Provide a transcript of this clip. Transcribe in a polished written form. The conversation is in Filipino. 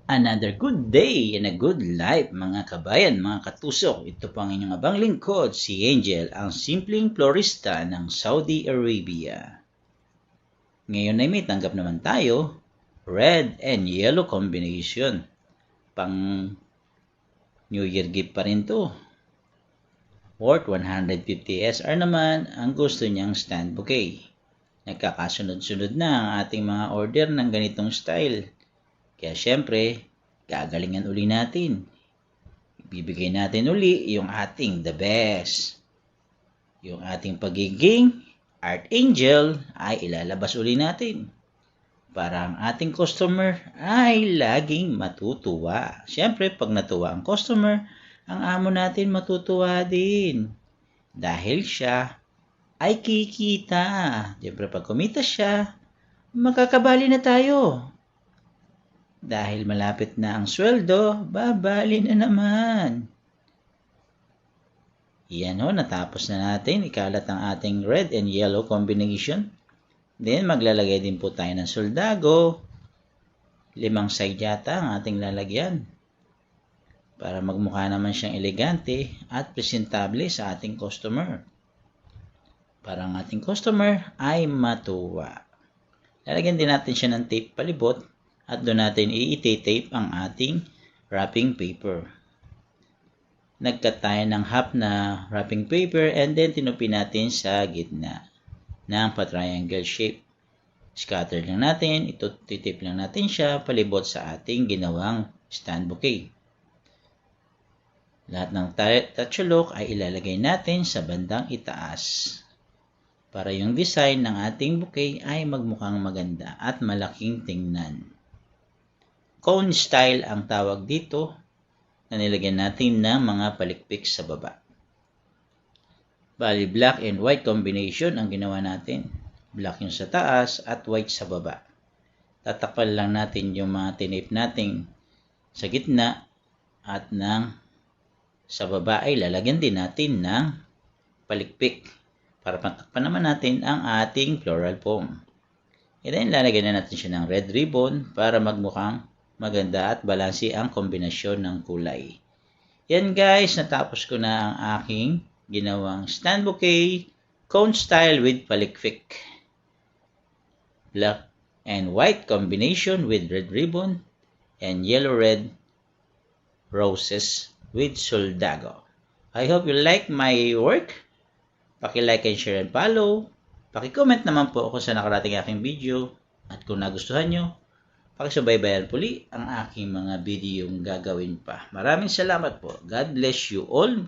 Another good day and a good life mga kabayan, mga katusok. Ito po ang inyong abang lingkod, si Angel, ang simpleng florista ng Saudi Arabia. Ngayon ay may tanggap naman tayo, red and yellow combination. Pang New Year gift pa rin to. Worth 150 SR naman ang gusto niyang stand bouquet. Nagkakasunod-sunod na ang ating mga order ng ganitong style. Kaya syempre, gagalingan uli natin. Ibibigay natin uli yung ating the best. Yung ating pagiging art angel ay ilalabas uli natin. Para ang ating customer ay laging matutuwa. Syempre, pag natuwa ang customer, ang amo natin matutuwa din. Dahil siya ay kikita. Syempre, pag kumita siya, makakabali na tayo. Dahil malapit na ang sweldo, babali na naman. Yan o, natapos na natin. Ikalat ang ating red and yellow combination. Then, maglalagay din po tayo ng soldago. 5 side yata ang ating lalagyan. Para magmukha naman siyang elegante at presentable sa ating customer. Para ang ating customer ay matuwa. Lalagyan din natin siya ng tape palibot. At doon natin i-tape ang ating wrapping paper. Nagkat tayo ng half na wrapping paper and then tinupi natin sa gitna ng pa-triangle shape. Scatter lang natin, ititape lang natin siya palibot sa ating ginawang stand bouquet. Lahat ng tatsulok ay ilalagay natin sa bandang itaas. Para yung design ng ating bouquet ay magmukhang maganda at malaking tingnan. Cone style ang tawag dito na nilagyan natin ng mga palikpik sa baba. Bali, black and white combination ang ginawa natin. Black yung sa taas at white sa baba. Tatakpan lang natin yung mga tinape natin sa gitna at sa baba ay lalagyan din natin ng palikpik para patakpan naman natin ang ating floral foam. And then, lalagyan na natin siya ng red ribbon para magmukhang maganda at balansi ang kombinasyon ng kulay. Yan guys, natapos ko na ang aking ginawang stand bouquet cone style with palikpik. Black and white combination with red ribbon and yellow-red roses with soldago. I hope you like my work. Paki-like and share and follow. Paki-comment naman po ako sa nakarating aking video. At kung nagustuhan nyo, pakisubaybayan puli ang aking mga video yung gagawin pa. Maraming salamat po. God bless you all.